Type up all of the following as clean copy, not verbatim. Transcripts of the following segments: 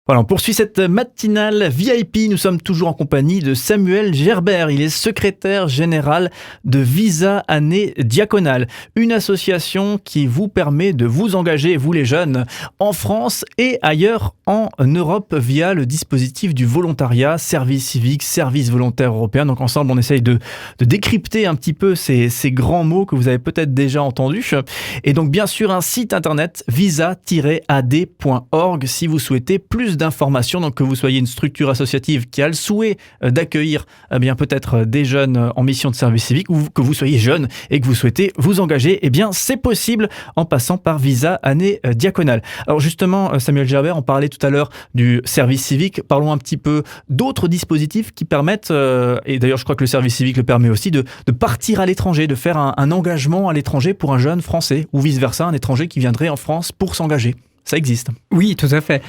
Voilà, on poursuit cette matinale VIP. Nous sommes toujours en compagnie de Samuel Gerbert. Il est secrétaire général de Visa Année Diaconale, une association qui vous permet de vous engager, vous les jeunes, en France et ailleurs en Europe via le dispositif du volontariat, service civique, service volontaire européen. Donc ensemble, on essaye de décrypter un petit peu ces grands mots que vous avez peut-être déjà entendus. Et donc bien sûr, un site internet visa-ad.org si vous souhaitez plus d'informations, donc que vous soyez une structure associative qui a le souhait d'accueillir bien peut-être des jeunes en mission de service civique, ou que vous soyez jeune et que vous souhaitez vous engager, eh bien c'est possible en passant par Visa Année Diaconale. Alors justement, Samuel Gerbert, on parlait tout à l'heure du service civique. Parlons un petit peu d'autres dispositifs qui permettent, et d'ailleurs je crois que le service civique le permet aussi, de partir à l'étranger, de faire un engagement à l'étranger pour un jeune français, ou vice-versa, un étranger qui viendrait en France pour s'engager. Ça existe. Oui, tout à fait.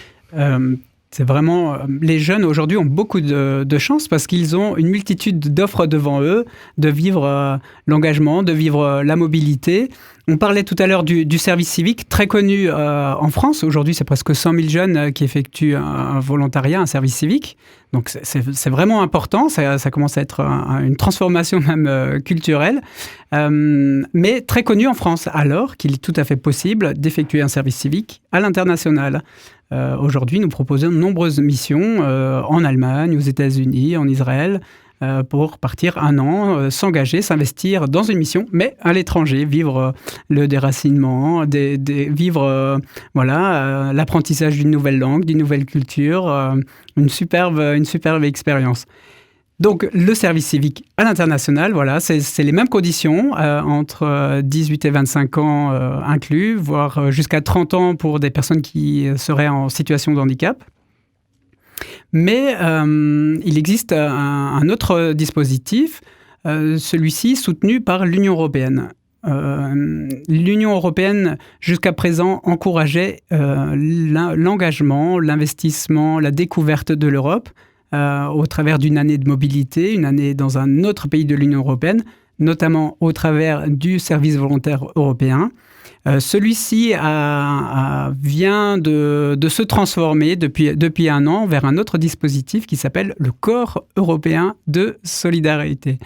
C'est vraiment, les jeunes aujourd'hui ont beaucoup de chance parce qu'ils ont une multitude d'offres devant eux, de vivre l'engagement, de vivre la mobilité. On parlait tout à l'heure du service civique, très connu en France. Aujourd'hui, c'est presque 100 000 jeunes qui effectuent un volontariat, un service civique. Donc, c'est vraiment important. Ça commence à être une transformation même culturelle. Mais très connu en France, alors qu'il est tout à fait possible d'effectuer un service civique à l'international. Aujourd'hui, nous proposons de nombreuses missions en Allemagne, aux États-Unis, en Israël, pour partir un an, s'engager, s'investir dans une mission, mais à l'étranger, vivre le déracinement, vivre l'apprentissage d'une nouvelle langue, d'une nouvelle culture, une superbe expérience. Donc, le service civique à l'international, voilà, c'est les mêmes conditions, entre 18 et 25 ans inclus, voire jusqu'à 30 ans pour des personnes qui seraient en situation de handicap. Mais il existe un autre dispositif, celui-ci soutenu par l'Union européenne. L'Union européenne, jusqu'à présent, encourageait l'engagement, l'investissement, la découverte de l'Europe, au travers d'une année de mobilité, une année dans un autre pays de l'Union européenne, notamment au travers du service volontaire européen. Celui-ci vient de se transformer depuis un an vers un autre dispositif qui s'appelle le Corps européen de solidarité.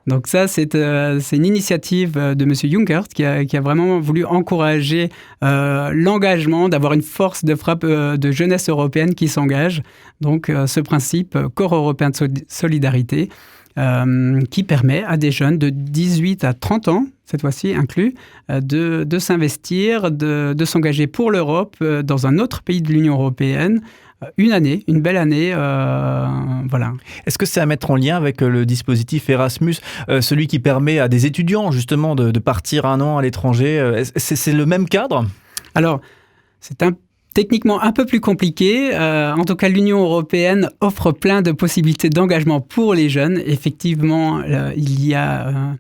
Donc ça, c'est une initiative de M. Juncker qui a vraiment voulu encourager l'engagement, d'avoir une force de frappe de jeunesse européenne qui s'engage. Donc ce principe Corps européen de solidarité qui permet à des jeunes de 18 à 30 ans, cette fois-ci inclus, de s'investir, de s'engager pour l'Europe dans un autre pays de l'Union européenne. Une belle année, voilà. Est-ce que c'est à mettre en lien avec le dispositif Erasmus, celui qui permet à des étudiants justement de partir un an à l'étranger? C'est le même cadre? Alors, c'est techniquement un peu plus compliqué. En tout cas, l'Union européenne offre plein de possibilités d'engagement pour les jeunes. Effectivement, il y a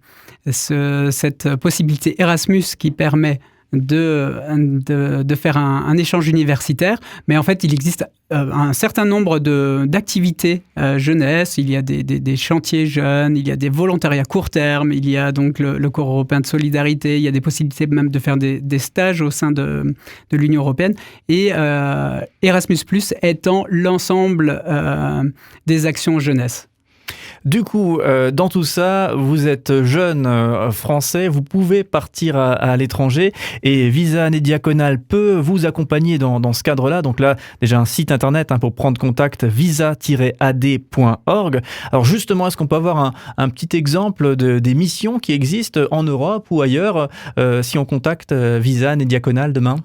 cette possibilité Erasmus qui permet de faire un échange universitaire, mais en fait, il existe un certain nombre d'activités jeunesse. Il y a des chantiers jeunes, il y a des volontariats court terme, il y a donc le Corps européen de solidarité, il y a des possibilités même de faire des stages au sein de l'Union européenne, et Erasmus+, étant l'ensemble des actions jeunesse. Du coup, dans tout ça, vous êtes jeune français, vous pouvez partir à l'étranger et Visa Année Diaconale peut vous accompagner dans ce cadre-là. Donc là, déjà un site internet pour prendre contact, visa-ad.org. Alors justement, est-ce qu'on peut avoir un petit exemple des missions qui existent en Europe ou ailleurs si on contacte Visa Année Diaconale demain?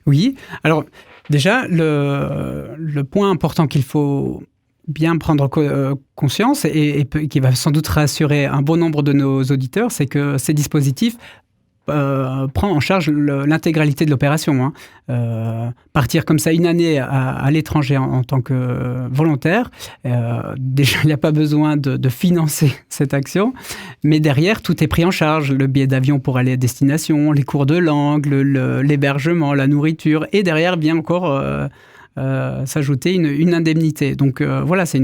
Oui, alors déjà, le point important qu'il faut bien prendre conscience et qui va sans doute rassurer un bon nombre de nos auditeurs, c'est que ces dispositifs prennent en charge l'intégralité de l'opération. Partir comme ça une année à l'étranger en tant que volontaire, déjà il n'y a pas besoin de financer cette action, mais derrière tout est pris en charge, le billet d'avion pour aller à destination, les cours de langue, l'hébergement, la nourriture, et derrière vient encore s'ajouter une indemnité. Donc voilà, c'est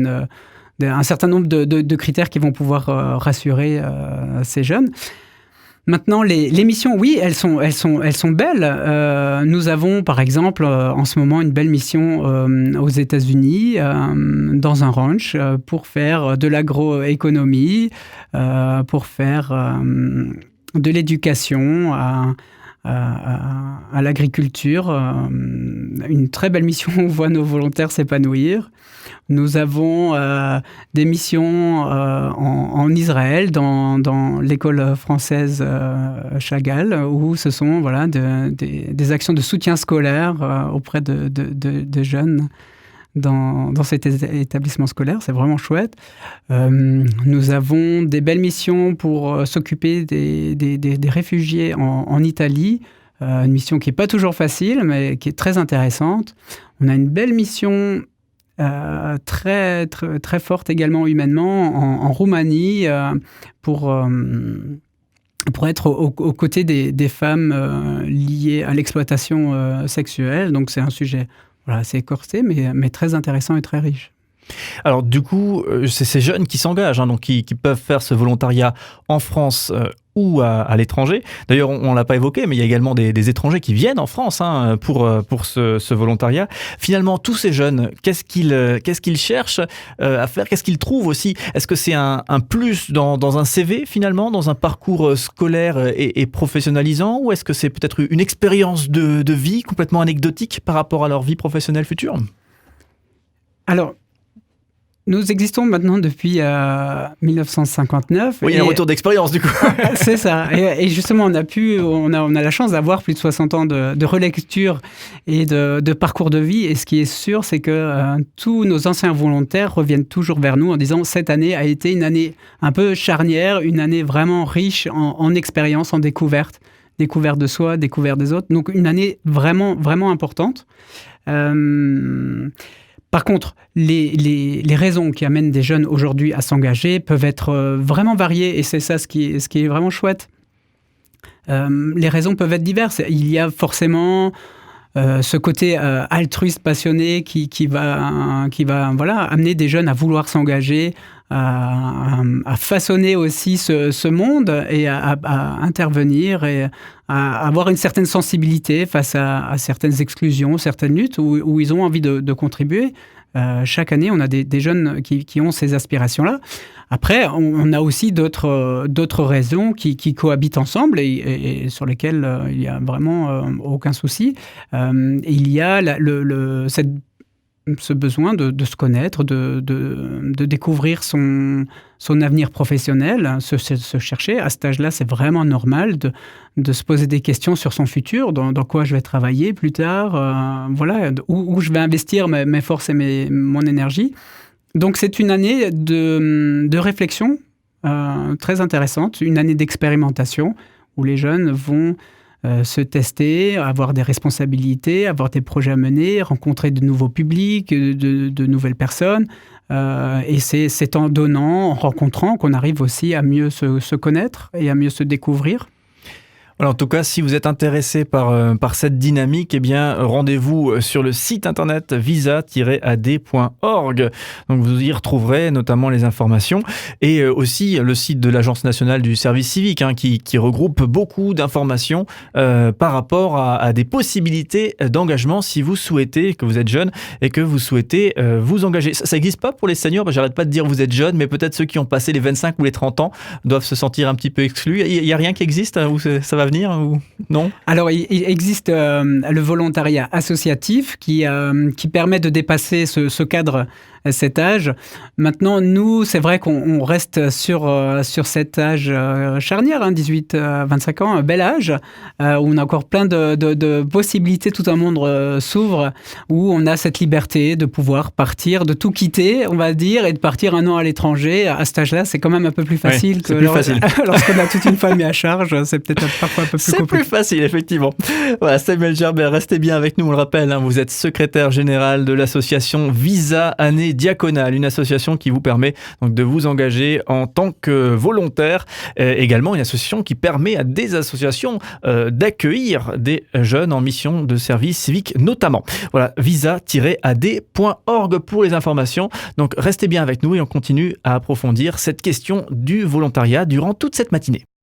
un certain nombre de critères qui vont pouvoir rassurer ces jeunes. Maintenant, les missions, oui, elles sont belles. Nous avons, par exemple, en ce moment, une belle mission aux États-Unis, dans un ranch, pour faire de l'agroéconomie, pour faire de l'éducation à l'agriculture. Une très belle mission où on voit nos volontaires s'épanouir. Nous avons des missions en Israël, dans l'école française Chagall, où ce sont des actions de soutien scolaire auprès de jeunes dans cet établissement scolaire. C'est vraiment chouette. Nous avons des belles missions pour s'occuper des réfugiés en Italie. Une mission qui n'est pas toujours facile, mais qui est très intéressante. On a une belle mission très, très, très forte également humainement en Roumanie pour être aux côtés des femmes liées à l'exploitation sexuelle. Donc c'est un sujet assez écorsé, mais très intéressant et très riche. Alors du coup, c'est ces jeunes qui s'engagent, donc qui peuvent faire ce volontariat en France ou à l'étranger. D'ailleurs, on ne l'a pas évoqué, mais il y a également des étrangers qui viennent en France pour ce volontariat. Finalement, tous ces jeunes, qu'est-ce qu'ils cherchent à faire? Qu'est-ce qu'ils trouvent aussi? Est-ce que c'est un plus dans un CV, finalement, dans un parcours scolaire et professionnalisant? Ou est-ce que c'est peut-être une expérience de vie complètement anecdotique par rapport à leur vie professionnelle future? Alors, nous existons maintenant depuis 1959. Oui, il y a un retour d'expérience du coup. C'est ça. Et justement, on a la chance d'avoir plus de 60 ans de relecture et de parcours de vie. Et ce qui est sûr, c'est que tous nos anciens volontaires reviennent toujours vers nous en disant cette année a été une année un peu charnière, une année vraiment riche en expérience, en découverte de soi, découverte des autres. Donc une année vraiment, vraiment importante. Par contre, les raisons qui amènent des jeunes aujourd'hui à s'engager peuvent être vraiment variées, et c'est ça ce qui est vraiment chouette. Les raisons peuvent être diverses. Il y a forcément ce côté altruiste, passionné, qui va amener des jeunes à vouloir s'engager, à façonner aussi ce monde et à intervenir et à avoir une certaine sensibilité face à certaines exclusions, certaines luttes où ils ont envie de contribuer. Chaque année, on a des jeunes qui ont ces aspirations-là. Après, on a aussi d'autres raisons qui cohabitent ensemble et sur lesquelles il n'y a vraiment aucun souci. Il y a ce besoin de se connaître, de découvrir son avenir professionnel, se chercher. À cet âge-là, c'est vraiment normal de se poser des questions sur son futur, dans quoi je vais travailler plus tard, où je vais investir mes forces et mon énergie. Donc c'est une année de réflexion très intéressante, une année d'expérimentation où les jeunes vont se tester, avoir des responsabilités, avoir des projets à mener, rencontrer de nouveaux publics, de nouvelles personnes. Et c'est en donnant, en rencontrant qu'on arrive aussi à mieux se connaître et à mieux se découvrir. Alors, en tout cas, si vous êtes intéressé par cette dynamique, eh bien, rendez-vous sur le site internet visa-ad.org. Donc, vous y retrouverez notamment les informations et aussi le site de l'Agence nationale du service civique qui regroupe beaucoup d'informations par rapport à des possibilités d'engagement si vous souhaitez, que vous êtes jeune et que vous souhaitez vous engager. Ça n'existe pas pour les seniors, j'arrête pas de dire vous êtes jeune, mais peut-être ceux qui ont passé les 25 ou les 30 ans doivent se sentir un petit peu exclus. Il n'y a rien qui existe où ça va venir ou non? Alors, il existe le volontariat associatif qui permet de dépasser ce cadre, cet âge. Maintenant, nous, c'est vrai qu'on reste sur cet âge charnière, 18 à 25 ans, un bel âge, où on a encore plein de possibilités, tout un monde s'ouvre, où on a cette liberté de pouvoir partir, de tout quitter, on va dire, et de partir un an à l'étranger. À cet âge-là, c'est quand même un peu plus facile lorsqu'on a toute une famille à charge. C'est peut-être parfois un peu plus compliqué. C'est plus facile, effectivement. Voilà, Samuel Gerbert, restez bien avec nous, on le rappelle, vous êtes secrétaire général de l'association Visa Année Diaconale, une association qui vous permet donc de vous engager en tant que volontaire. Également une association qui permet à des associations d'accueillir des jeunes en mission de service civique notamment. Voilà, visa-ad.org pour les informations. Donc restez bien avec nous et on continue à approfondir cette question du volontariat durant toute cette matinée.